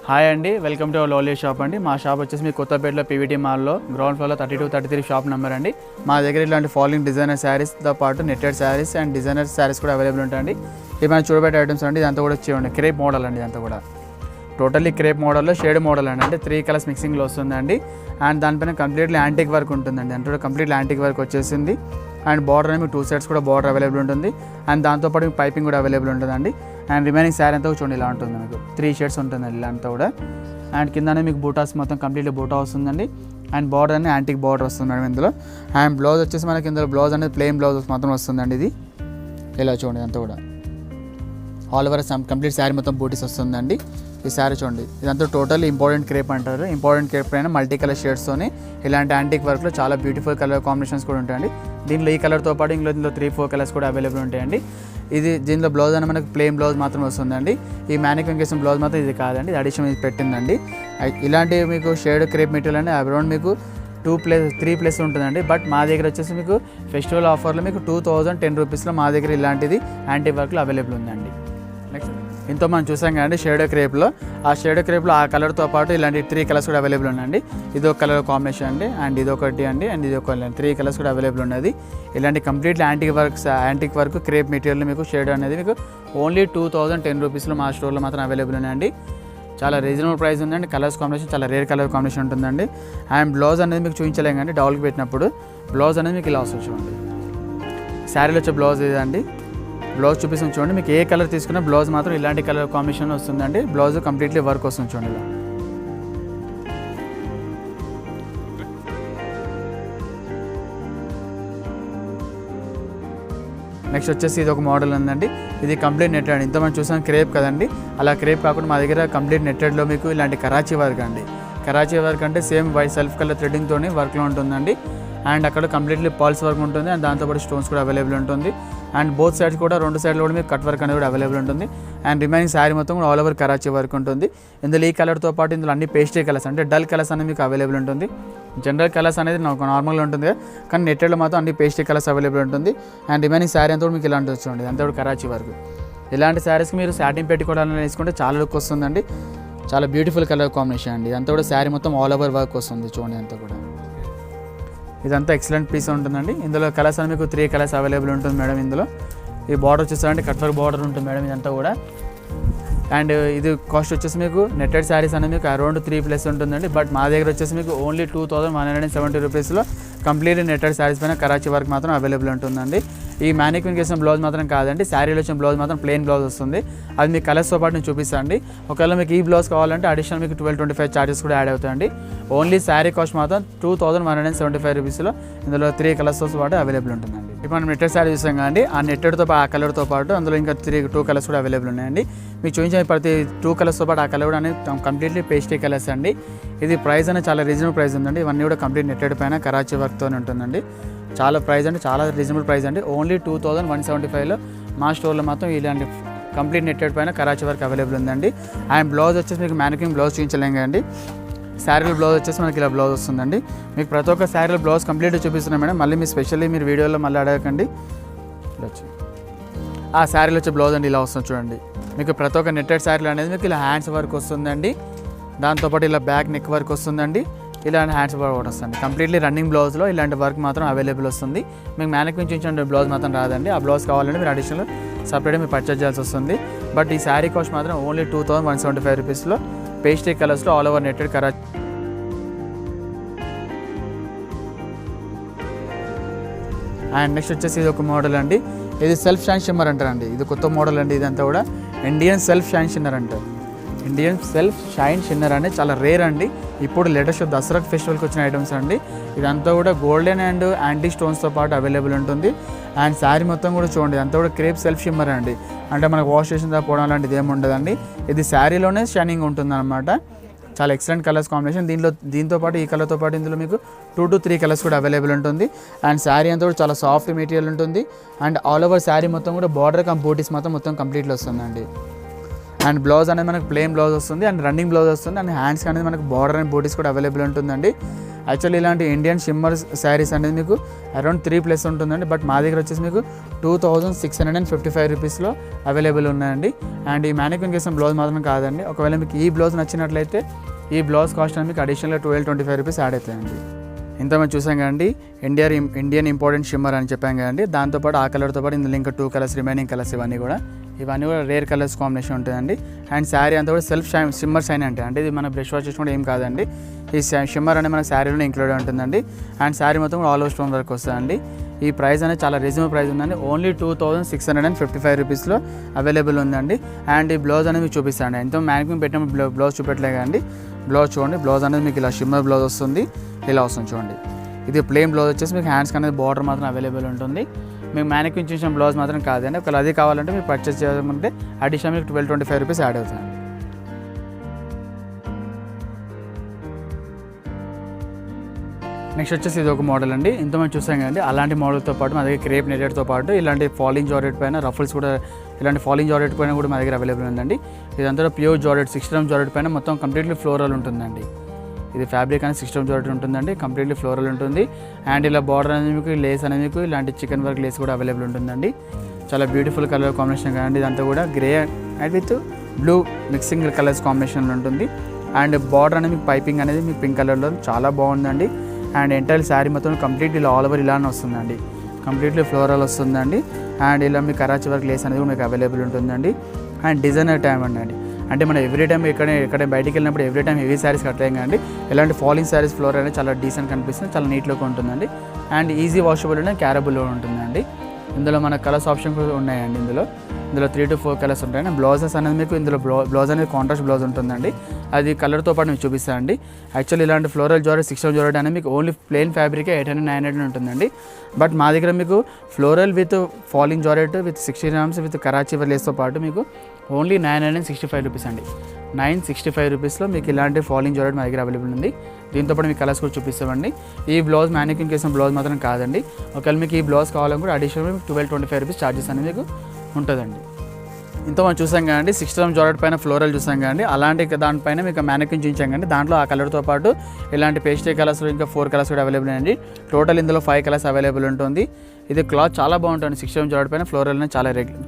Hi అండి, welcome to our lovely shop అండి. మా షాప్ వచ్చేసి మీ కొత్తపేటలో పీవీటీ మాల్లో గ్రౌండ్ ఫ్లోర్లో 32-33 షాప్ నెంబర్ అండి. మా దగ్గర ఇలాంటి ఫాలోయింగ్ డిజైనర్ శారీస్తో పాటు netted saris and designer saris కూడా అవైలబుల్ ఉంటాయండి. ఇవి మనం చూడబెట్టే ఐటమ్స్ అండి. ఇదంతా కూడా వచ్చేయండి క్రేప్ మోడల్ అండి. ఇదంతా కూడా టోటల్లీ క్రేప్ మోడల్లో షేడ్ మోడల్ అండి. అంటే 3 కలర్స్ మిక్సింగ్లో వస్తుందండి. అండ్ దానిపైన కంప్లీట్లీ యాంటిక్ వర్క్ ఉంటుందండి. అంటే కూడా కంప్లీట్లీ యాంటిక్ వర్క్ వచ్చేసింది. అండ్ బార్డర్ అనేది మీకు 2 సైడ్స్ కూడా బార్డర్ అవైలబుల్ ఉంటుంది. అండ్ దాంతోపాటు మీకు పైపింగ్ కూడా అవైలబుల్ ఉంటుందండి. అండ్ రిమైనింగ్ శారీ అంతా చూడండి ఇలా ఉంటుంది. మీకు 3 షేడ్స్ ఉంటుందండి ఇలా అంతా కూడా. అండ్ కిందనే మీకు బూటాస్ మొత్తం కంప్లీట్లీ బూటా వస్తుందండి. అండ్ బార్డర్ అనేది యాంటిక్ బార్డర్ వస్తుంది మేడం ఇందులో. అండ్ బ్లౌజ్ వచ్చేసి మనకి ఇందులో బ్లౌజ్ అనేది ప్లెయిన్ బ్లౌజ్ మాత్రం వస్తుందండి. ఇది ఇలా చూడండి అంతా కూడా ఆల్ ఓవర్ కంప్లీట్ శారీ మొత్తం బూటీస్ వస్తుందండి. ఈ శారీ చూడండి, ఇదంతా టోటల్ ఇంపార్టెంట్ క్రేప్ అంటారు. ఇంపార్టెంట్ క్రేప్ అయినా మల్టీ కలర్ షేడ్స్తోని ఇలాంటి యాంటిక్ వర్క్లో చాలా బ్యూటిఫుల్ కలర్ కాంబినేషన్స్ కూడా ఉంటాయండి. దీంట్లో ఈ కలర్తో పాటు ఇందులో 3-4 కలర్స్ కూడా అవైలబుల్ ఉంటాయండి. దీనిలో బ్లౌజ్ అనేది మనకు ప్లెయిన్ బ్లౌజ్ మాత్రం వస్తుందండి. ఈ మ్యానిక్విన్ కేసిన బ్లౌజ్ మాత్రం ఇది కాదండి, ఇది అడిషన్ ఇది పెట్టిందండి. ఇలాంటి మీకు షేడ్ క్రేప్ మెటీరియల్ అనేది అరౌండ్ మీకు 3+ ఉంటుందండి. బట్ మా దగ్గర వచ్చేసి మీకు ఫెస్టివల్ ఆఫర్లో మీకు 2010 రూపీస్లో మా దగ్గర ఇలాంటిది యాంటీ వర్క్లో అవైలబుల్ ఉందండి. నెక్స్ట్ ఇంతో మనం చూసాం కదండి షేడో క్రేప్లో. ఆ షేడో క్రేప్లో ఆ కలర్తో పాటు ఇలాంటి 3 కలర్స్ కూడా అవైలబుల్ ఉన్నాయండి. ఇది ఒక కలర్ కాంబినేషన్ అండి, అండ్ ఇది ఒకటి అండి, అండ్ ఇది ఒక 3 కలర్స్ కూడా అవైలబుల్ ఉన్నది. ఇలాంటి completely antique work crepe material మీకు షేడ్ అనేది మీకు ఓన్లీ 2010 రూపీస్లో మా స్టోర్లో మాత్రం అవైలబుల్ ఉన్నాయండి. చాలా రీజనబుల్ ప్రైస్ ఉందండి. కలర్స్ కాంబినేషన్ చాలా రేర్ కలర్ కాంబినేషన్ ఉంటుందండి. అండ్ బ్లౌజ్ అనేది మీకు చూపించలేం కానీ డౌల్కి పెట్టినప్పుడు బ్లౌజ్ అనేది మీకు ఇలా వస్తుంది చూడండి. శారీలో వచ్చే బ్లౌజ్ ఇదండి. బ్లౌజ్ చూపిస్తుంది చూడండి. మీకు ఏ కలర్ తీసుకున్నా బ్లౌజ్ మాత్రం ఇలాంటి కలర్ కాంబినేషన్ వస్తుందండి. బ్లౌజ్ కంప్లీట్లీ వర్క్ వస్తుంది చూడండి ఇలా. నెక్స్ట్ వచ్చేసి ఇది ఒక మోడల్ ఉందండి. ఇది కంప్లీట్ నెట్టెడ్. ఇంత మనం చూసాం క్రేప్ కదండి, అలా క్రేప్ కాకుండా మా దగ్గర కంప్లీట్ నెట్టెడ్లో మీకు ఇలాంటి కరాచీ వర్క్ అండి. కరాచీ వర్క్ అంటే సేమ్ వైట్ సెల్ఫ్ కలర్ థ్రెడ్డింగ్తో వర్క్లో ఉంటుందండి. అండ్ అక్కడ కంప్లీట్లీ పాల్స్ వర్క్ ఉంటుంది. అండ్ దాంతోపాటు స్టోన్స్ కూడా అవైలబుల్ ఉంటుంది. అండ్ బోత్ సైడ్స్ కూడా 2 సైడ్లు కూడా మీకు కట్ వర్క్ అనేది కూడా అవైలబుల్ ఉంటుంది. అండ్ రిమైనింగ్ శారీ మొత్తం కూడా ఆల్ ఓవర్ కరాచీ వర్క్ ఉంటుంది. ఇందులో ఈ కలర్తో పాటు ఇందులో అన్ని పేస్ట్రీ కలర్స్ అంటే డల్ కలర్స్ అనేది మీకు అవైలబుల్ ఉంటుంది. జనరల్ కలర్స్ అనేది నాకు నార్మల్గా ఉంటుంది, కానీ నెట్టెడ్లో మాత్రం అన్ని పేస్ట్రీ కలర్స్ అవైలబుల్ ఉంటుంది. అండ్ రిమైనింగ్ శారీ అంతా కూడా మీకు ఇలాంటి వచ్చండి, అంతా కూడా కరాచీ వర్క్. ఇలాంటి శారీస్కి మీరు సాటిన్ పెట్టుకోవడానికి వేసుకుంటే చాలా లుక్ వస్తుందండి. చాలా బ్యూటిఫుల్ కలర్ కాంబినేషన్ అండి. ఇదంతా కూడా శారీ మొత్తం ఆల్ ఓవర్ వర్క్ వస్తుంది చూడండి అంతా కూడా. ఇదంతా ఎక్సలెంట్ పీస్ ఉంటుందండి. ఇందులో కలర్స్ అని మీకు 3 కలర్స్ అవైలబుల్ ఉంటుంది మేడం. ఇందులో ఈ బార్డర్ వచ్చేసరికి కట్ వర్క్ బార్డర్ ఉంటుంది మేడం ఇదంతా కూడా. అండ్ ఇది కాస్ట్ వచ్చేసి మీకు నెట్టెడ్ శారీస్ అనేది మీకు అరౌండ్ 3+ ఉంటుందండి. బట్ మా దగ్గర వచ్చేసి మీకు ఓన్లీ 2170 రూపీస్లో కంప్లీట్లీ నెట్టెడ్ శారీస్ పైన కరాచీ వర్క్ మాత్రం అవైలబుల్ ఉంటుందండి. ఈ మ్యానిక్విన్ కేసిన బ్లౌజ్ మాత్రం కాదండి, శారీలో వచ్చిన బ్లౌజ్ మాత్రం ప్లెయిన్ బ్లౌజ్ వస్తుంది. అది మీ కలర్స్తో పాటు నేను చూపిస్తాను అండి. ఒకవేళ మీకు ఈ బ్లౌజ్ కావాలంటే అడిషనల్ మీకు 12-25 ఛార్జెస్ కూడా యాడ్ అవుతాయండి. ఓన్లీ శారీ కాస్ట్ మాత్రం 2175 రూపీస్లో ఇందులో 3 కలర్స్తో పాటు అవైలబుల్ ఉంటుందండి. ఇప్పుడు మనం నెట్టెడ్ శారీ చూసాం కదండి, ఆ నెట్టెడ్తో పాటు ఆ కలర్తో పాటు అందులో ఇంకా 2 కలర్స్ కూడా అవైలబుల్ ఉన్నాయండి. మీకు చూపించిన ప్రతి 2 కలర్స్తో పాటు ఆ కలర్ కూడా అనేది కంప్లీట్లీ పేస్ట్రీ కలర్స్ అండి. ఇది ప్రైస్ అనేది చాలా రీజనబుల్ ప్రైస్ ఉందండి. ఇవన్నీ కూడా కంప్లీట్ నెట్టెడ్ పైన కరాచీ వర్క్తో ఉంటుందండి. చాలా ప్రైస్ అంటే చాలా రీజనబుల్ ప్రైస్ అండి. ఓన్లీ 2175లో మా స్టోర్లో మాత్రం ఇలాంటి కంప్లీట్ నెట్టెడ్ పైన కరాచీ వర్క్ అవైలబుల్ ఉందండి. అండ్ బ్లౌజ్ వచ్చేసి మీకు మ్యానిక్విన్ బ్లౌజ్ చూపించలేం కదండి. శారీలో బ్లౌజ్ వచ్చేసి మనకి ఇలా బ్లౌజ్ వస్తుందండి. మీకు ప్రతి ఒక్క శారీలో బ్లౌజ్ కంప్లీట్గా చూపిస్తున్నాం మేడం. మళ్ళీ మీరు స్పెషల్లీ మీరు వీడియోలో మళ్ళీ అడగకండి. ఆ శారీలో వచ్చే బ్లౌజ్ అండి ఇలా వస్తుంది చూడండి. మీకు ప్రతి ఒక్క నెట్టెడ్ శారీలో అనేది మీకు ఇలా హ్యాండ్స్ వర్క్ వస్తుందండి. దాంతోపాటు ఇలా బ్యాక్ నెక్ వర్క్ వస్తుందండి. ఇలాంటి హ్యాండ్స్ వర్క్ కూడా వస్తుంది. కంప్లీట్లీ రన్నింగ్ బ్లౌజ్లో ఇలాంటి వర్క్ మాత్రం అవైలబుల్ వస్తుంది. మీకు మ్యానిక్విన్ చూపించిన బ్లౌజ్ మాత్రం రాదండి. ఆ బ్లౌజ్ కావాలంటే మీరు అడిషనల్ సపరేట్గా మీరు పర్చేజ్ చేయాల్సి వస్తుంది. బట్ ఈ శారీ కాస్ట్ మాత్రం ఓన్లీ 2175 రూపీస్లో పేస్ట్రీ కలర్స్లో all over netted Karachi. And next వచ్చేసి ఇది ఒక మోడల్ అండి. ఇది సెల్ఫ్ షైన్ షిమ్మర్ అంటారండి. ఇది కొత్త మోడల్ అండి. ఇదంతా కూడా ఇండియన్ సెల్ఫ్ షైన్ షిన్నర్ అంటారు. ఇండియన్ సెల్ఫ్ షైన్ షిన్నర్ అనేది చాలా రేర్ అండి. ఇప్పుడు లేటెస్ట్ దసరా ఫెస్టివల్కి వచ్చిన ఐటమ్స్ అండి. ఇదంతా కూడా గోల్డెన్ అండ్ యాంటీ స్టోన్స్తో పాటు అవైలబుల్ ఉంటుంది. అండ్ శారీ మొత్తం కూడా చూడండి, అంతా కూడా క్రేప్ సెల్ఫ్ షిమ్మర్ అండి. అంటే మనకు వాష్ చేసిన పోవడం లాంటిది ఏమి ఉండదండి. ఇది శారీలోనే షైనింగ్ ఉంటుంది అనమాట. చాలా ఎక్సలెంట్ కలర్స్ కాంబినేషన్. దీంతో పాటు ఈ కలర్తో పాటు ఇందులో మీకు 2-3 కలర్స్ కూడా అవైలబుల్ ఉంటుంది. అండ్ శారీ అంతా కూడా చాలా సాఫ్ట్ మెటీరియల్ ఉంటుంది. అండ్ ఆల్ ఓవర్ శారీ మొత్తం కూడా బార్డర్ బూటీస్ మొత్తం కంప్లీట్లో వస్తుందండి. అండ్ బ్లౌజ్ అనేది మనకు ప్లెయిన్ బ్లౌజ్ వస్తుంది. అండ్ రన్నింగ్ బ్లౌజ్ వస్తుంది. అండ్ హ్యాండ్స్ అనేది మనకు బార్డర్ అండ్ బూటీస్ కూడా అవైలబుల్ ఉంటుందండి. యాక్చువల్లీ ఇలాంటి ఇండియన్ షిమ్మర్ శారీస్ అనేది మీకు అరౌండ్ 3+ ఉంటుందండి. బట్ మా దగ్గర వచ్చేసి మీకు 2655 రూపీస్లో అవైలబుల్ ఉన్నాయండి. అండ్ ఈ మ్యానిక్విన్ కేసిన బ్లౌజ్ మాత్రం కాదండి. ఒకవేళ మీకు ఈ బ్లౌజ్ నచ్చినట్లయితే ఈ బ్లౌజ్ కాస్ట్ అనేది మీకు అడిషనల్గా 1225 రూపీస్ యాడ్ అవుతాయండి. ఇంత మనం చూసాం కదండి ఇండియన్ ఇంపార్టెంట్ షిమ్మర్ అని చెప్పాం కదండి. దాంతోపాటు ఆ కలర్తో పాటు ఇందులో ఇంకా 2 కలర్స్ రిమైనింగ్ కలర్స్ ఇవన్నీ కూడా రేర్ కలర్స్ కాంబినేషన్ ఉంటుందండి. అండ్ శారీ అంతా కూడా సెల్ఫ్ షిమ్మర్ షైన్ అంటే ఇది మన బ్రష్ వాష్ చేసుకుంటే ఏం కాదండి. ఈ షిమ్మర్ అనేది మన శారీలో ఇంక్లూడ్ ఉంటుందండి. అండ్ శారీ మొత్తం కూడా ఆల్ ఓవర్ స్టోన్ వర్క్ వస్తుందండి. ఈ ప్రైస్ అనేది చాలా రీజనబుల్ ప్రైస్ ఉందండి. ఓన్లీ 2655 రూపీస్లో అవైలబుల్ ఉందండి. అండ్ ఈ బ్లౌజ్ అనేది మీకు చూపిస్తాను. ఎంతో మ్యానిక్విన్ పెట్టిన బ్లౌజ్ చూపెట్టలే కదండి. బ్లౌజ్ చూడండి, బ్లౌజ్ అనేది మీకు ఇలా షిమ్మర్ బ్లౌజ్ వస్తుంది, ఇలా వస్తుంది చూడండి. ఇది ప్లెయిన్ బ్లౌజ్ వచ్చేసి మీకు హ్యాండ్స్కి అనేది బార్డర్ మాత్రం అవైలబుల్ ఉంటుంది. మీకు మ్యానిక్విన్ చూసిన బ్లౌజ్ మాత్రం కాదండి. ఒకవేళ అది కావాలంటే మీరు పర్చేస్ చేయాలంటే అడిషనల్ మీకు 1225 రూపీస్ యాడ్ అవుతుంది. నెక్స్ట్ వచ్చేసి ఇది ఒక మోడల్ అండి. ఇంతమంది చూసాం కదండి. అలాంటి మోడల్తో పాటు మా దగ్గర క్రేప్ నెటెడ్తో పాటు ఇలాంటి ఫాలింగ్ జార్జెట్ పైన రఫల్స్ కూడా, ఇలాంటి ఫాలింగ్ జార్జెట్ పైన కూడా మా దగ్గర అవైలబుల్ ఉందండి. ఇదంతా ప్యూర్ జార్జెట్ 6 గ్రామ్ జార్జెట్ పైన మొత్తం కంప్లీట్లీ ఫ్లోరల్ ఉంటుందండి. ఇది ఫ్యాబ్రిక్ అనేది 6 గ్రామ్ జార్జెట్ ఉంటుందండి, కంప్లీట్లీ ఫ్లోరల్ ఉంటుంది. అండ్ ఇలా బార్డర్ అనేది మీకు లేస్ అనేది మీకు ఇలాంటి చికెన్ వర్క్ లేస్ కూడా అవైలబుల్ ఉంటుందండి. చాలా బ్యూటిఫుల్ కలర్ కాంబినేషన్ కదండి. ఇదంతా కూడా grey and with blue mixing colours కాంబినేషన్లో ఉంటుంది. అండ్ బార్డర్ అనేది మీకు పైపింగ్ అనేది మీకు పింక్ కలర్లో చాలా బాగుందండి. అండ్ ఎంటైర్ శారీ మొత్తం కంప్లీట్ ఇలా ఆల్ ఓవర్ ఇలానే వస్తుందండి, కంప్లీట్లీ ఫ్లోరల్ వస్తుందండి. అండ్ ఇలా మీకు కరాచీ వర్క్ లేస్ అనేది కూడా మీకు అవైలబుల్ ఉంటుందండి. అండ్ డిజైనర్ టైం అండి, అంటే మనం ఎవ్రీ టైం ఎక్కడ బయటికి వెళ్ళినప్పుడు ఎవ్రీ టైం హెవీ శారీస్ కట్టలేం కదండి. ఇలాంటి ఫాలింగ్ శారీస్ ఫ్లోర్ అనేది చాలా డీసెంట్ కనిపిస్తుంది, చాలా నీట్గా ఉంటుందండి. అండ్ ఈజీ వాషబుల్ అండ్ క్యారబుల్ ఉంటుందండి. ఇందులో మన కలర్స్ ఆప్షన్ కూడా ఉన్నాయండి. ఇందులో 3 to 4 కలర్స్ ఉంటాయండి. బ్లౌజెస్ అనేది మీకు ఇందులో బ్లౌజ్ అనేది కాంట్రాస్ట్ బ్లౌజ్ ఉంటుందండి. అది కలర్తో పాటు మీకు చూపిస్తానండి. యాక్చువల్లీ ఇలాంటి ఫ్లోరల్ జార్జెట్ 6 గ్రామ్ జార్జెట్ అనేది మీకు ఓన్లీ ప్లెయిన్ ఫ్యాబ్రికే 800-900 ఉంటుందండి. బట్ మా దగ్గర మీకు floral with falling georgette with 60 grams with Karachi లేస్తో పాటు మీకు ఓన్లీ 965 రూపీస్ అండి. 965 రూపీస్లో మీకు ఇలాంటి ఫాలింగ్ జార్జెట్ మా దగ్గర అవైలబుల్ ఉంది. దీంతో పాటు మీకు కలర్స్ కూడా చూపిస్తామండి. ఈ బ్లౌజ్ మ్యానిక్విన్ కేసిన బ్లౌజ్ మాత్రం కాదండి. ఒకవేళ మీకు ఈ బ్లౌజ్ కావాలని కూడా అడిషనల్ 1225 రూపీస్ ఛార్జెస్ అనేది మీకు ఉంటుందండి. ఇంత మనం చూసాం కదండి 6 గ్రామ్ జార్జెట్ పైన ఫ్లోరల్ చూసాం కదండి. అలాంటి దానిపైన మీకు మ్యానిక్విన్ చూపించాం కదండి. దాంట్లో ఆ కలర్తో పాటు ఇలాంటి పేస్టే కలర్స్ ఇంకా 4 కలర్స్ కూడా అవైలబుల్ అండి. టోటల్ ఇందులో 5 కలర్స్ అవైలబుల్ ఉంటుంది. ఇది క్లాత్ చాలా బాగుంటుంది. 6 గ్రామ్ జార్జెట్ పైన ఫ్లోరల్ అనేది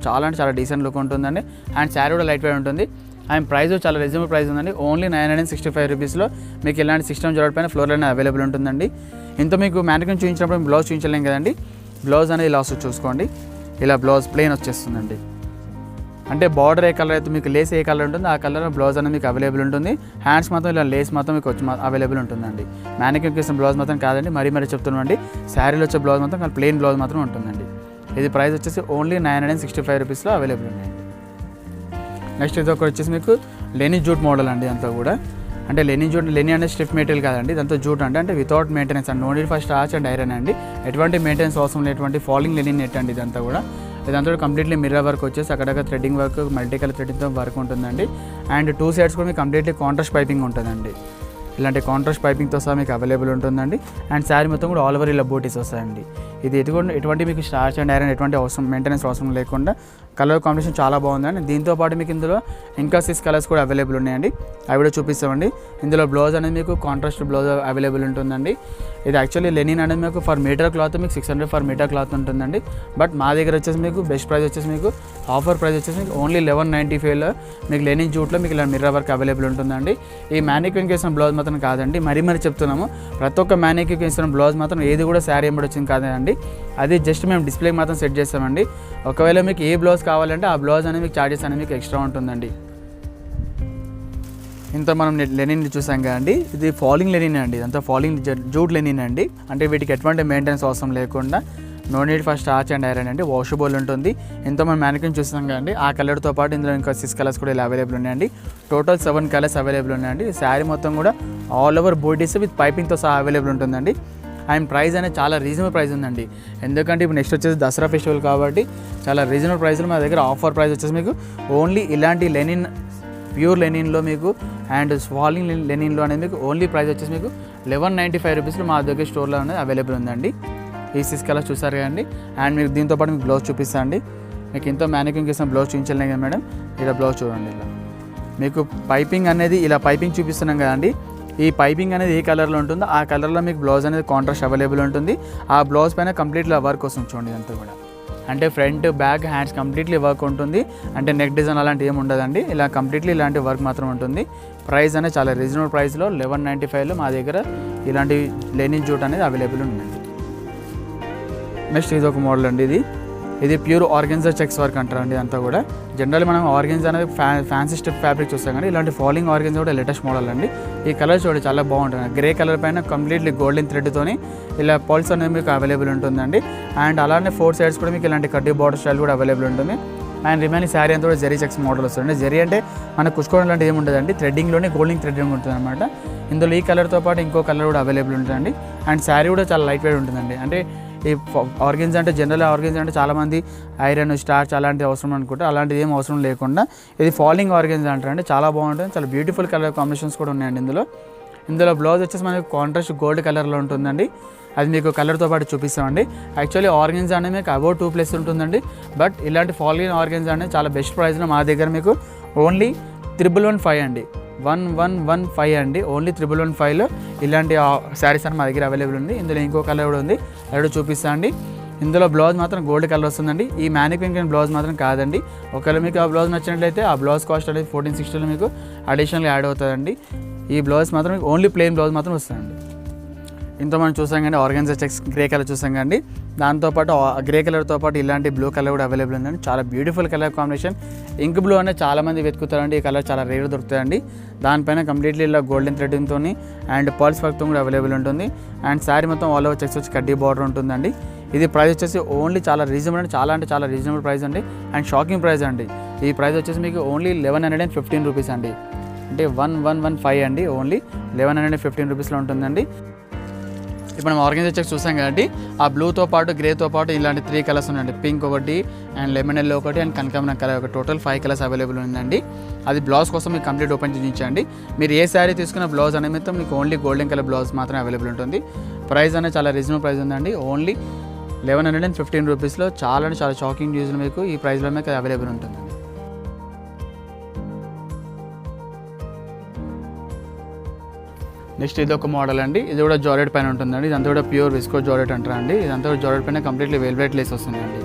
చాలా డీసెంట్ లుక్ ఉంటుందండి. అండ్ శారీ కూడా లైట్ వెయిట్ ఉంటుంది. అండ్ ప్రైస్ చాలా రీజనబుల్ ప్రైస్ ఉందండి. ఓన్లీ 965 రూపీస్లో మీకు ఇలాంటి 6 గ్రామ్ జార్జెట్ పైన ఫ్లోరల్ అనేది అవైలబుల్ ఉంటుందండి. ఇంత మీకు మ్యానిక్విన్ చూపించినప్పుడు బ్లౌజ్ చూపించలేం కదండి. బ్లౌజ్ అనేది ఇలా వస్తుంది చూసుకోండి. ఇలా బ్లౌజ్ ప్లెయిన్ వచ్చేస్తుందండి. అంటే బార్డర్ ఏ కలర్ అయితే మీకు లేస్ ఏ కలర్ ఉంటుందో ఆ కలర్ బ్లౌజ్ అనేది మీకు అవైలబుల్ ఉంటుంది. హ్యాండ్స్ మాత్రం ఇలా లేస్ మాత్రం మీకు అవైలబుల్ ఉంటుందండి. మ్యానిక్విన్ కేసిన బ్లౌజ్ మాత్రం కాదండి, మరీ చెప్తున్నామండి. శారీలో వచ్చే బ్లౌజ్ మాత్రం ప్లెయిన్ బ్లౌజ్ మాత్రం ఉంటుందండి. ఇది ప్రైస్ వచ్చేసి ఓన్లీ 965 రూపీస్లో అవైలబుల్ ఉన్నాయండి. నెక్స్ట్ ఇది ఒకటి వచ్చేసి మీకు లెనిన్ జూట్ మోడల్ అండి. అంతా కూడా అంటే లెనిన్ అనేది స్టిఫ్ మెటీరియల్ కాదండి. ఇదంతా జూట్ అంటే వితౌట్ మెయింటెనెన్స్ అండి. No need for starch and iron అండి. ఎటువంటి మెయింటెనెన్స్ అవసరం లేటువంటి ఫాలింగ్ లెనిన్ నెట్ అండి. ఇదంతా కూడా కంప్లీట్లీ మిర్రర్ వర్క్ వచ్చేసి అక్కడక్కడ థ్రెడ్డింగ్ వర్క్ మల్టీ కలర్ థ్రెడ్డింగ్తో వర్క్ ఉంటుందండి. అండ్ 2 సైడ్స్ కూడా మీకు కంప్లీట్లీ కాంట్రాస్ట్ పైపింగ్ ఉంటుందండి. ఇలాంటి కాంట్రాస్ట్ పైపింగ్తో సహా మీకు అవైలబుల్ ఉంటుందండి. అండ్ శారీ మొత్తం కూడా ఆల్ ఓవర్ ఇలా బూటీస్ వస్తాయండి. ఇది ఎటువంటి మీకు స్టార్చ్ అండ్ ఐరన్ ఎటువంటి మెయింటెనెన్స్ అవసరం లేకుండా కలర్ కాంబినేషన్ చాలా బాగుందండి. దీంతో పాటు మీకు ఇందులో ఇంకా 6 కలర్స్ కూడా అవైలబుల్ ఉన్నాయండి. అవి కూడా చూపిస్తామండి. ఇందులో బ్లౌజ్ అనేది మీకు కాంట్రాస్ట్ బ్లౌజ్ అవైలబుల్ ఉంటుందండి. ఇది యాక్చువల్లీ లెనిన్ అనేది మీకు ఫర్ మీటర్ క్లాత్ మీకు 600 ఫర్ మీటర్ క్లాత్ ఉంటుందండి. బట్ మా దగ్గర వచ్చేసి మీకు బెస్ట్ ప్రైస్ వచ్చేసి మీకు ఆఫర్ ప్రైస్ వచ్చేసి మీకు ఓన్లీ 1195లో మీకు లెనిన్ జూట్లో మీకు ఇలా మిర్రర్ వర్క్ అవైలబుల్ ఉంటుందండి. ఈ మ్యానిక్విన్ కేసిన బ్లౌజ్ మాత్రం కాదండి, మరీ చెప్తున్నాము. ప్రతి ఒక్క మ్యానిక్విన్ కేసిన బ్లౌజ్ మాత్రం ఏది కూడా శారీ ఎంబడి వచ్చింది కాదండి. అది జస్ట్ మేము డిస్ప్లేకి మాత్రం సెట్ చేస్తామండి. ఒకవేళ మీకు ఏ బ్లౌజ్ కావాలంటే ఆ బ్లౌజ్ అనేది మీకు ఛార్జెస్ అనేది మీకు ఎక్స్ట్రా ఉంటుందండి. ఇంత మనం లెనిన్ చూసాం కదండి. ఇది ఫాలింగ్ లెనిన్ అండి. ఇదంతా ఫాలింగ్ జూట్ లెనిన్ అండి. అంటే వీటికి ఎటువంటి మెయింటెనెన్స్ అవసరం లేకుండా no need for starch and iron అండి. వాషబుల్ ఉంటుంది. ఇంత మనం మ్యానిక్విన్ చూసాం కదండి. ఆ కలర్తో పాటు ఇందులో ఇంకా 6 కలర్స్ కూడా ఇలా అవైలబుల్ ఉన్నాయండి. టోటల్ 7 కలర్స్ అవైలబుల్ ఉన్నాయండి. శారీ మొత్తం కూడా ఆల్ ఓవర్ బూటీస్ విత్ పైపింగ్తో సహా అవైలబుల్ ఉంటుందండి. అండ్ ప్రైస్ అనేది చాలా రీజనబుల్ ప్రైస్ ఉందండి. ఎందుకంటే ఇప్పుడు నెక్స్ట్ వచ్చేసి దసరా ఫెస్టివల్ కాబట్టి చాలా రీజనబుల్ ప్రైస్లో మా దగ్గర ఆఫర్ ప్రైస్ వచ్చేసి మీకు ఓన్లీ ఇలాంటి లెనిన్ ప్యూర్ లెనిన్లో మీకు అండ్ ఫాలింగ్ లెనిన్లో అనేది మీకు ఓన్లీ ప్రైస్ వచ్చేసి మీకు 1195 రూపీస్లో మా దగ్గర స్టోర్లో అనేది అవైలబుల్ ఉందండి. ఈ 6 కలర్స్ చూసారు కదండి. అండ్ మీకు దీంతో పాటు మీకు బ్లౌజ్ చూపిస్తాను అండి. మీకు ఇంత మ్యానిక్విన్ చేసిన బ్లౌజ్ చూపించలేం కదా మేడం. ఇలా బ్లౌజ్ చూడండి. ఇలా మీకు పైపింగ్ అనేది ఇలా పైపింగ్ చూపిస్తున్నాం కదండి. ఈ పైపింగ్ అనేది ఏ కలర్లో ఉంటుందో ఆ కలర్లో మీకు బ్లౌజ్ అనేది కాంట్రాస్ట్ అవైలబుల్ ఉంటుంది. ఆ బ్లౌజ్ పైన కంప్లీట్గా వర్క్ వస్తుంది చూడండి. ఇదంతా కూడా అంటే front back hands completely work ఉంటుంది. అంటే నెక్ డిజైన్ అలాంటి ఏమి ఉండదండి. ఇలా కంప్లీట్లీ ఇలాంటి వర్క్ మాత్రం ఉంటుంది. ప్రైస్ అనేది చాలా రీజనబుల్ ప్రైస్లో 1195లో మా దగ్గర ఇలాంటి లెనిన్ జూట్ అనేది అవైలబుల్ ఉందండి. నెక్స్ట్ ఇది ఒక మోడల్ అండి. ఇది ప్యూర్ ఆర్గెన్జా చెక్స్ వర్క్ అంటారండి. అంతా కూడా జనరల్ మనం ఆర్గెన్జా అనేది ఫ్యాన్సీ స్టెప్ ఫ్యాబ్రిక్ చూస్తాం కానీ ఇలాంటి ఫాలింగ్ ఆర్గెన్జా కూడా లేటెస్ట్ మోడల్ అండి. ఈ కలర్ చూడండి చాలా బాగుంటుంది. గ్రే కలర్ పైన కంప్లీట్లీ గోల్డెన్ థ్రెడ్తోని ఇలా పల్స్ అనేది మీకు అవైలబుల్ ఉంటుందండి. అండ్ అలానే 4 సైడ్స్ కూడా మీకు ఇలాంటి కడ్డీ బార్డర్ స్టైల్ కూడా అవైలబుల్ ఉంటుంది. అండ్ రిమైనింగ్ శారీ అంతా కూడా జెరీ చెక్స్ మోడల్ వస్తుంది. జెరీ అంటే మనకు కుచ్చుకోవడం లాంటి ఏమి ఉండదండి. థ్రెడ్డింగ్లోనే గోల్డింగ్ థ్రెడ్డింగ్ ఉంటుంది అనమాట. ఇందులో ఈ కలర్తో పాటు ఇంకో కలర్ కూడా అవైలబుల్ ఉంటుందండి. అండ్ శారీ కూడా చాలా లైట్ వెయిట్ ఉంటుందండి. అంటే ఈ ఆర్గెన్జా అంటే జనరల్ ఆర్గెన్జా అంటే చాలామంది ఐరన్ స్టార్చ్ అలాంటివి అవసరం అనుకుంటే అలాంటిది ఏం అవసరం లేకుండా ఇది ఫాలింగ్ ఆర్గెన్జా అంటారండి. చాలా బాగుంటుంది. చాలా బ్యూటిఫుల్ కలర్ కాంబినేషన్స్ కూడా ఉన్నాయండి ఇందులో బ్లౌజ్ వచ్చేసి మనకి కాంట్రాస్ట్ గోల్డ్ కలర్లో ఉంటుందండి. అది మీకు కలర్తో పాటు చూపిస్తామండి. యాక్చువల్లీ ఆర్గెన్జా అనేది మీకు అబౌవ్ 2+ ఉంటుందండి. బట్ ఇలాంటి ఫాలింగ్ ఆర్గెన్జా అనేది చాలా బెస్ట్ ప్రైస్లో మా దగ్గర మీకు ఓన్లీ 1115 అండి. 1115 అండి. ఓన్లీ 1115లో ఇలాంటి శారీస్ అని మా దగ్గర అవైలబుల్ ఉంది. ఇందులో ఇంకో కలర్ కూడా ఉంది, అది చూపిస్తా అండి. ఇందులో బ్లౌజ్ మాత్రం గోల్డ్ కలర్ వస్తుందండి. ఈ మ్యానిక్విన్ బ్లౌజ్ మాత్రం కాదండి. ఒకవేళ మీకు ఆ బ్లౌజ్ నచ్చినట్లయితే ఆ బ్లౌజ్ కాస్ట్ అనేది 1460లో మీకు అడిషనల్గా యాడ్ అవుతుందండి. ఈ బ్లౌజ్ మాత్రం ఓన్లీ ప్లెయిన్ బ్లౌజ్ మాత్రం వస్తుందండి. ఇంత మనం చూసాం కానీ ఆర్గెన్జా చెక్స్ గ్రే కలర్ చూసాం కండి. దాంతోపాటు గ్రే కలర్తో పాటు ఇలాంటి బ్లూ కలర్ కూడా అవైలబుల్ ఉందండి. చాలా beautiful colour combination. Ink blue అనేది చాలామంది వెతుకుతారండి. ఈ కలర్ చాలా రేర్ దొరుకుతాయండి. దానిపైన కంప్లీట్లీ ఇలా గోల్డెన్ థ్రెడ్డింగ్తో అండ్ పర్ల్స్ వర్క్తో కూడా అవైలబుల్ ఉంటుంది. అండ్ శారీ మొత్తం ఆల్ ఓవర్ చెక్స్ వచ్చి కడ్డీ బార్డర్ ఉంటుందండి. ఇది ప్రైస్ వచ్చేసి ఓన్లీ చాలా రీజనబుల్ అండి. చాలా అంటే చాలా రీజనబుల్ ప్రైస్ అండి. అండ్ షాకింగ్ ప్రైస్ అండి. ఈ ప్రైస్ వచ్చేసి మీకు ఓన్లీ 1115 రూపీస్ అండి. అంటే 1115 అండి. ఓన్లీ 1115 రూపీస్లో ఉంటుందండి. ఇప్పుడు మనం ఆర్గెన్జా చెక్స్ చూసాం కదండి. ఆ బ్లూతో పాటు గ్రేతో పాటు ఇలాంటి 3 కలర్స్ ఉన్నాయండి. పింక్ ఒకటి అండ్ లెమన్ ఎల్లో ఒకటి అండ్ కనకాంబరం కలర్ ఒక టోటల్ 5 కలర్స్ అవైలబుల్ ఉందండి. అది బ్లౌజ్ కోసం మీకు కంప్లీట్ ఓపెన్ చేయించండి. మీరు ఏ శారీ తీసుకున్న బ్లౌజ్ అనేది మొత్తం మీకు ఓన్లీ గోల్డెన్ కలర్ బ్లౌజ్ మాత్రమే అవైలబుల్ ఉంటుంది. ప్రైస్ అనేది చాలా రీజనబుల్ ప్రైస్ ఉందండి. ఓన్లీ 1115 రూపీస్లో చాలా అంటే చాలా షాకింగ్ న్యూస్లో మీకు ఈ ప్రైస్లో మీకు అవైలబుల్ ఉంటుందండి. నెక్స్ట్ ఇది ఒక మోడల్ అండి. ఇది కూడా జార్జెట్ పైన ఉంటుందండి. ఇదంతా కూడా ప్యూర్ విస్కో జార్జెట్ అంటారండి. ఇదంతా కూడా జార్జెట్ పైన కంప్లీట్లీ వెల్వెట్ లేస్ వస్తుందండి.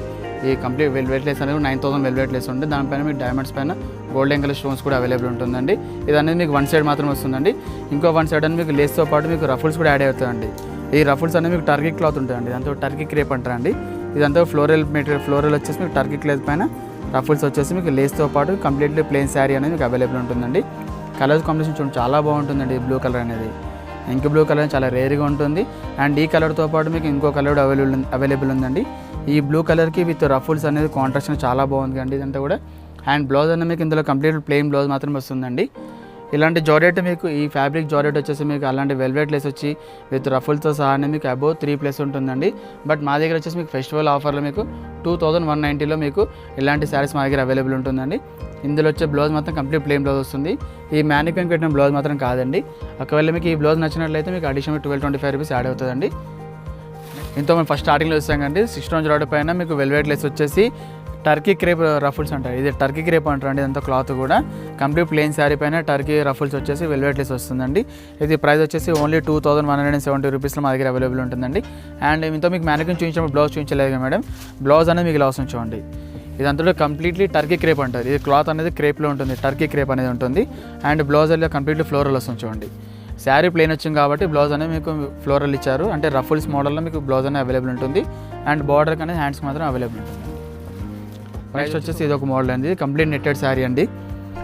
ఈ కంప్లీట్ వెల్వెట్ లేస్ అనేది 9000 వెల్వెట్ లేస్ ఉంటుంది. దానిపైన మీకు డైమండ్స్ పైన గోల్డెన్ కలర్ స్టోన్స్ కూడా అవైలబుల్ ఉంటుందండి. ఇది అనేది మీకు 1 సైడ్ మాత్రం వస్తుందండి. ఇంకో 1 సైడ్ అని మీకు లేస్తో పాటు మీకు రఫుల్స్ కూడా యాడ్ అవుతాయండి. ఈ రఫుల్స్ అనేది మీకు టర్కీ క్లాత్ ఉంటుందండి. ఇదంతా టర్కీ క్రేప్ అంటారండి. ఇదంతా ఫ్లోరల్ మెటీరియల్. ఫ్లోరల్ వచ్చేసి మీకు టర్కీ క్లాత్ పైన రఫుల్స్ వచ్చేసి మీకు లేస్తో పాటు కంప్లీట్లీ ప్లెయిన్ శారీ అనేది మీకు అవైలబుల్ ఉంటుందండి. కలర్ కాంబినేషన్ చూడండి చాలా బాగుంటుందండి. బ్లూ కలర్ అనేది ఇంక్ బ్లూ కలర్ చాలా రేర్గా ఉంటుంది. అండ్ ఈ కలర్తో పాటు మీకు ఇంకో కలర్ అవైలబుల్ ఉందండి. ఈ బ్లూ కలర్కి విత్ రఫుల్స్ అనేది కాంట్రాస్ట్ చాలా బాగుంది అండి ఇదంతా కూడా. అండ్ బ్లౌజ్ అనేది మీకు ఇందులో కంప్లీట్ ప్లెయిన్ బ్లౌజ్ మాత్రమే వస్తుందండి. ఇలాంటి జార్జెట్ మీకు ఈ ఫ్యాబ్రిక్ జార్జెట్ వచ్చేసి మీకు అలాంటి వెల్వెట్ లేస్ వచ్చి విత్ రఫుల్తో సహా మీకు అబోవ్ 3+ ఉంటుందండి. బట్ మా దగ్గర వచ్చేసి మీకు ఫెస్టివల్ ఆఫర్లో మీకు 2190లో మీకు ఇలాంటి శారీస్ మా దగ్గర అవైలబుల్ ఉంటుందండి. ఇందులో వచ్చే బ్లౌజ్ మాత్రం కంప్లీట్ ప్లెయిన్ బ్లౌజ్ వస్తుంది. ఈ మ్యానిక్విన్ పెట్టిన బ్లౌజ్ మాత్రం కాదండి. ఒకవేళ మీకు ఈ బ్లౌజ్ నచ్చినట్లయితే మీకు అడిషనల్ 1225 రూపీస్ యాడ్ అవుతుందండి. ఇంతో మనం ఫస్ట్ స్టార్టింగ్లో చూస్తాం కండి. 6 జార్జెట్ పైన మీకు వెల్వెట్ లేస్ వచ్చేసి టర్కీ క్రేప్ రఫుల్స్ అంటారు. ఇది టర్కీ క్రేప్ అంటారండి. ఇదంతా క్లాత్ కూడా కంప్లీట్ ప్లెయిన్ శారీ పైన టర్కీ రఫుల్స్ వచ్చేసి వెల్వెట్ లేస్ వస్తుందండి. ఇది ప్రైస్ వచ్చేసి ఓన్లీ 2170 రూపీస్లో మా దగ్గర అవైలబుల్ ఉంటుందండి. అండ్ ఇంతో మీకు మ్యానిక్విన్ చూపించినప్పుడు బ్లౌజ్ చూపించలేదు మేడం. బ్లౌజ్ అనేది మీకు ఇలా వస్తుంది చూడండి. ఇదంతా కంప్లీట్లీ టర్కీ క్రేప్ అంటారు. ఇది క్లాత్ అనేది క్రేప్లో ఉంటుంది. టర్కీ క్రేప్ అనేది ఉంటుంది. అండ్ బ్లౌజ్ అనేది కంప్లీట్లీ ఫ్లోరల్ వస్తుంది చూడండి. శారీ ప్లెయిన్ వచ్చింది కాబట్టి బ్లౌజ్ అనేది మీకు ఫ్లోరల్ ఇచ్చారు. అంటే రఫుల్స్ మోడల్లో మీకు బ్లౌజ్ అనేది అవైలబుల్ ఉంటుంది. అండ్ బార్డర్కి అనేది హ్యాండ్స్కి మాత్రం అవైలబుల్ ఉంటుంది. నెక్స్ట్ వచ్చేసి ఇది ఒక మోడల్ అండి. కంప్లీట్ నెట్టెడ్ శారీ అండి.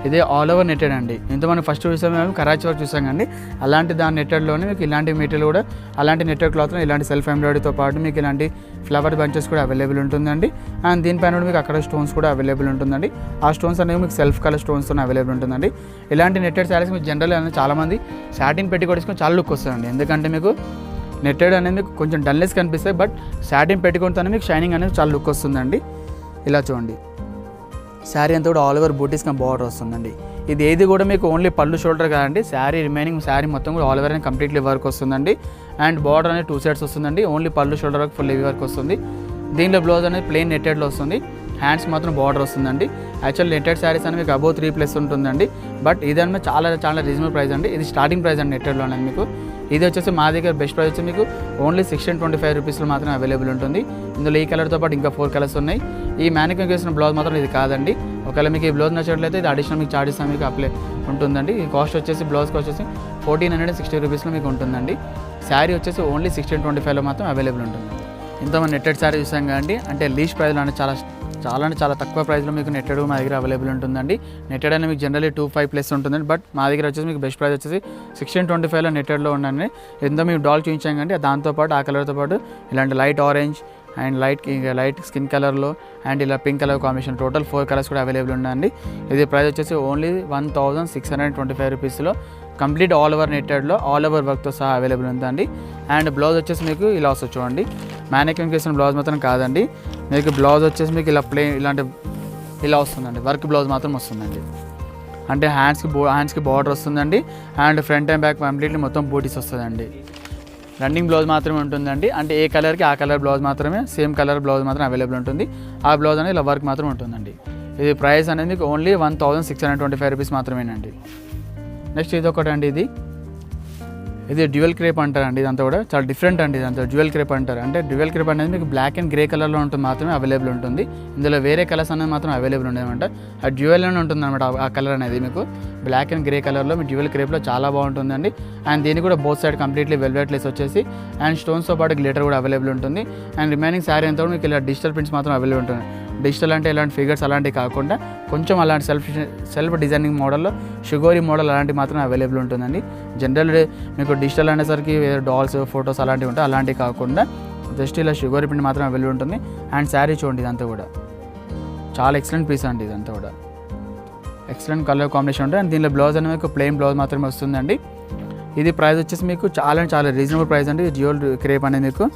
ఇదే ఆల్ ఓవర్ నెట్టెడ్ అండి. ఇంత మనం ఫస్ట్ చూసాం మేము కరాచీ వర్క్ చూసాం కండి. అలాంటి దాని నెట్టెడ్లోనే మీకు ఇలాంటి మెటీరియల్ కూడా అలాంటి నెట్టెడ్ క్లాత్లో ఇలాంటి సెల్ఫ్ ఎంబ్రాయిడరీతో పాటు మీకు ఇలాంటి ఫ్లవర్ బంచెస్ కూడా అవైలబుల్ ఉంటుందండి. అండ్ దీనిపైన కూడా మీకు అక్కడ స్టోన్స్ కూడా అవైలబుల్ ఉంటుందండి. ఆ స్టోన్స్ అనేవి మీకు సెల్ఫ్ కలర్ స్టోన్స్తో అవైలబుల్ ఉంటుందండి. ఇలాంటి నెట్టెడ్ శారీస్ మీకు జనరల్ అనేది చాలామంది సాటిన్ పెట్టి కొట్టుకొని చాలా లుక్ వస్తుందండి. ఎందుకంటే మీకు నెట్టెడ్ అనేది మీకు కొంచెం డల్నెస్ కనిపిస్తాయి. బట్ సాటిన్ పెట్టుకుంటేనే మీకు షైనింగ్ అనేది చాలా లుక్ వస్తుందండి. ఇలా చూడండి. శారీ అంతా కూడా ఆల్ ఓవర్ బూటీస్ గా బార్డర్ వస్తుందండి. ఇది ఏది కూడా మీకు ఓన్లీ పళ్ళు షోల్డర్ కాదండి. రిమైనింగ్ శారీ మొత్తం కూడా ఆల్ ఓవర్ అనేది కంప్లీట్లీ వర్క్ వస్తుందండి. అండ్ బార్డర్ అనేది 2 సైడ్స్ వస్తుందండి. ఓన్లీ పళ్ళు షోల్డర్ వరకు ఫుల్ హెవీ వర్క్ వస్తుంది. దీనిలో బ్లౌజ్ అనేది ప్లెయిన్ నెట్టెడ్లో వస్తుంది. హ్యాండ్స్ మాత్రం బార్డర్ వస్తుందండి. యాక్చువల్ నెట్టెడ్ శారీస్ అని మీకు అబౌవ్ 3+ ఉంటుందండి. బట్ ఇదన్నా చాలా రీజనబుల్ ప్రైస్ అండి. ఇది స్టార్టింగ్ ప్రైస్ అండి నెట్టెడ్లో అనేది మీకు. ఇది వచ్చేసి మా దగ్గర బెస్ట్ ప్రైస్ వచ్చి మీకు ఓన్లీ 1625 రూపీస్లో మాత్రమే అవైలబుల్ ఉంటుంది. ఇందులో ఈ కలర్తో పాటు ఇంకా 4 కలర్స్ ఉన్నాయి. ఈ మ్యానిక్యూర్ వేసిన బ్లౌజ్ మాత్రం ఇది కాదండి. ఒకవేళ మీకు ఈ బ్లౌజ్ నచ్చినట్లయితే ఇది అడిషనల్ మీకు చార్జెస్ మీకు అప్లై ఉంటుందండి. ఈ కాస్ట్ వచ్చేసి బ్లౌజ్కి వచ్చేసి 1460 రూపీస్లో మీకు ఉంటుందండి. శారీ వచ్చేసి ఓన్లీ 1625లో మాత్రం అవైలబుల్ ఉంటుంది. ఇంతమంది నెట్టెడ్ శారీ చూసాం కదండి. అంటే లీస్ట్ ప్రైస్లో అంటే చాలా తక్కువ ప్రైస్లో మీకు నెట్టెడ్ మా దగ్గర అవైలబుల్ ఉంటుందండి. నెట్టెడ్ అనేది మీకు జనరల్లీ 25+ ఉంటుందండి. బట్ మా దగ్గర వచ్చేసి మీకు బెస్ట్ ప్రైస్ వచ్చేసి 1625లో నెట్టెడ్లో ఉండండి. ఎంత మేము డాల్ చూపించాం కండి, దాంతోపాటు ఆ కలర్తో పాటు ఇలాంటి light orange and light skin కలర్లో అండ్ ఇలా pink colour combination total 4 colours కూడా అవైలబుల్ ఉన్నాయండి. ఇది ప్రైస్ వచ్చేసి ఓన్లీ 1625 రూపీస్లో కంప్లీట్ ఆల్ ఓవర్ నెట్టెడ్లో ఆల్ ఓవర్ వర్క్తో సహా అవైలబుల్ ఉందండి. అండ్ బ్లౌజ్ వచ్చేసి మీకు ఇలా వస్తుంది చూడండి. మ్యానిక్యూర్ వేసిన బ్లౌజ్ మాత్రం కాదండి. మీకు బ్లౌజ్ వచ్చేసి మీకు ఇలా వస్తుందండి. వర్క్ బ్లౌజ్ మాత్రం వస్తుందండి. అంటే హ్యాండ్స్కి బార్డర్ వస్తుందండి. And front and back completely మొత్తం బూటీస్ వస్తుందండి. రన్నింగ్ బ్లౌజ్ మాత్రమే ఉంటుందండి. అంటే ఏ కలర్కి ఆ కలర్ బ్లౌజ్ మాత్రమే, సేమ్ కలర్ బ్లౌజ్ మాత్రం అవైలబుల్ ఉంటుంది. ఆ బ్లౌజ్ అనేది ఇలా వర్క్ మాత్రం ఉంటుందండి. ఇది ప్రైస్ అనేది మీకు ఓన్లీ 1625 రూపీస్ మాత్రమేనండి. నెక్స్ట్ ఇది ఒకటి అండి. ఇది డ్యూయల్ క్రేప్ అంటారండి. ఇదంతా కూడా చాలా డిఫరెంట్ అండి. ఇదంతా డ్యూయల్ క్రేప్ అంటారు. అంటే డ్యూయల్ క్రేప్ అనేది మీకు బ్లాక్ అండ్ గ్రే కలర్లో ఉంటుంది మాత్రమే అవైలబుల్ ఉంటుంది. ఇందులో వేరే కలర్స్ అనేది మాత్రం అవైలబుల్ ఉండేదన్నమాట. ఆ డ్యూయల్లోనే ఉంటుంది అనమాట ఆ కలర్ అనేది. మీకు బ్లాక్ అండ్ గ్రే కలర్లో మీ డ్యూయల్ క్రేప్లో చాలా బాగుంటుందండి. అండ్ దీనికి కూడా both side completely velvet lace వచ్చేసి అండ్ స్టోన్స్తో పాటు గ్లిటర్ కూడా అవైలబుల్ ఉంటుంది. అండ్ రిమైనింగ్ శారీ అంతా కూడా మీకు ఇలా డిజిటల్ ప్రింట్స్ మాత్రం అవైలబుల్ ఉంటుంది. డిజిటల్ అంటే ఇలాంటి ఫిగర్స్ అలాంటివి కాకుండా కొంచెం అలాంటి సెల్ఫ్ డిజైనింగ్ మోడల్లో షుగోరీ మోడల్ అలాంటివి మాత్రం అవైలబుల్ ఉంటుందండి. జనరల్ మీకు డిజిటల్ అనేసరికి వేరే డాల్స్ ఫొటోస్ అలాంటివి ఉంటాయి. అలాంటివి కాకుండా జస్ట్ ఇలా షుగోరీ ప్రింట్ మాత్రం అవైలబుల్ ఉంటుంది. అండ్ శారీ చూడండి, ఇదంతా కూడా చాలా ఎక్సలెంట్ పీస్ అండి. ఇదంతా కూడా ఎక్సలెంట్ కలర్ కాంబినేషన్ ఉంటుంది. అండ్ దీనిలో బ్లౌజ్ అనేది మీకు ప్లెయిన్ బ్లౌజ్ మాత్రమే వస్తుందండి. ఇది ప్రైస్ వచ్చేసి మీకు చాలా రీజనబుల్ ప్రైస్ అండి. డ్యూయల్ క్రేప్ అనేది మీకు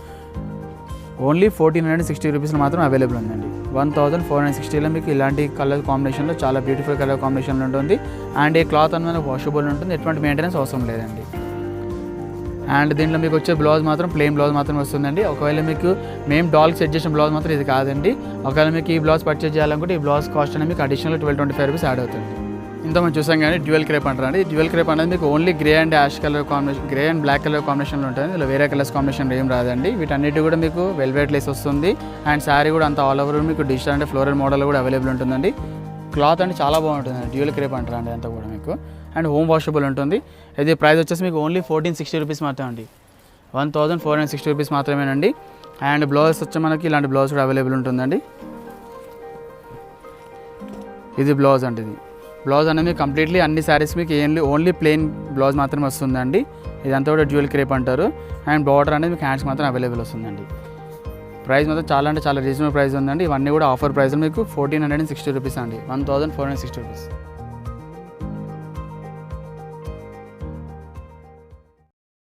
ఓన్లీ 1460 రూపీస్లో మాత్రం అవైలబుల్ ఉందండి. 1460లో మీకు ఇలాంటి కలర్ కాంబినేషన్లో చాలా బ్యూటిఫుల్ కలర్ కాంబినేషన్లో ఉంటుంది. అండ్ ఈ క్లాత్ అనేది వాషబుల్ ఉంటుంది. ఎటువంటి మెయింటెనెన్స్ అవసరం లేదండి. అండ్ దీంట్లో మీకు వచ్చే బ్లౌజ్ మాత్రం ప్లెయిన్ బ్లౌజ్ మాత్రం వస్తుందండి. ఒకవేళ మీకు మేము డాల్కి సెట్ చేసిన బ్లౌజ్ మాత్రం ఇది కాదండి. ఒకవేళ మీకు ఈ బ్లౌజ్ పర్చేజ్ చేయాలనుకుంటే ఈ బ్లౌజ్ కాస్ట్ అనేది మీకు అడిషనల్ 1225 రూపీస్ యాడ్ అవుతుంది. ఇంత మనం చూసాం కానీ డ్యూయల్ క్రేప్ అంటారండి. డ్యూయల్ క్రేప్ అనేది మీకు only grey and ash colour combination, grey and black colour కాంబినేషన్లో ఉంటుంది. ఇలా వేరే కలర్స్ కాంబినేషన్ ఏం రాదండి. వీటన్నిటి కూడా మీకు వెల్వెట్ లేస్ వస్తుంది. అండ్ శారీ కూడా అంత ఆల్ ఓవర్ మీకు డిజిటల్ అంటే ఫ్లోరల్ మోడల్ కూడా అవైలబుల్ ఉంటుందండి. క్లాత్ అంటే చాలా బాగుంటుంది. డ్యూయల్ క్రేప్ అంటారండి అంతా కూడా మీకు. అండ్ హోమ్ వాషబుల్ ఉంటుంది. ఇది ప్రైస్ వచ్చేసి మీకు ఓన్లీ 1460 రూపీస్ మాత్రమే అండి. 1460 రూపీస్ మాత్రమేనండి. అండ్ బ్లౌజ్ వచ్చి మనకి ఇలాంటి బ్లౌజ్ కూడా అవైలబుల్ ఉంటుందండి. ఇది బ్లౌజ్ అంటే బ్లౌజ్ అనేది కంప్లీట్లీ అన్ని శారీస్ మీకు ఓన్లీ ప్లెయిన్ బ్లౌజ్ మాత్రమే వస్తుందండి. ఇదంతా కూడా డ్యూయల్ క్రేప్ అంటారు. అండ్ బార్డర్ అనేది మీకు హ్యాండ్స్ మాత్రం అవైలబుల్ వస్తుందండి. ప్రైస్ మాత్రం చాలా రీజనబుల్ ప్రైస్ ఉందండి. ఇవన్నీ కూడా ఆఫర్ ప్రైస్ మీకు 1460 రూపీస్ అండి. 1460 రూపీస్.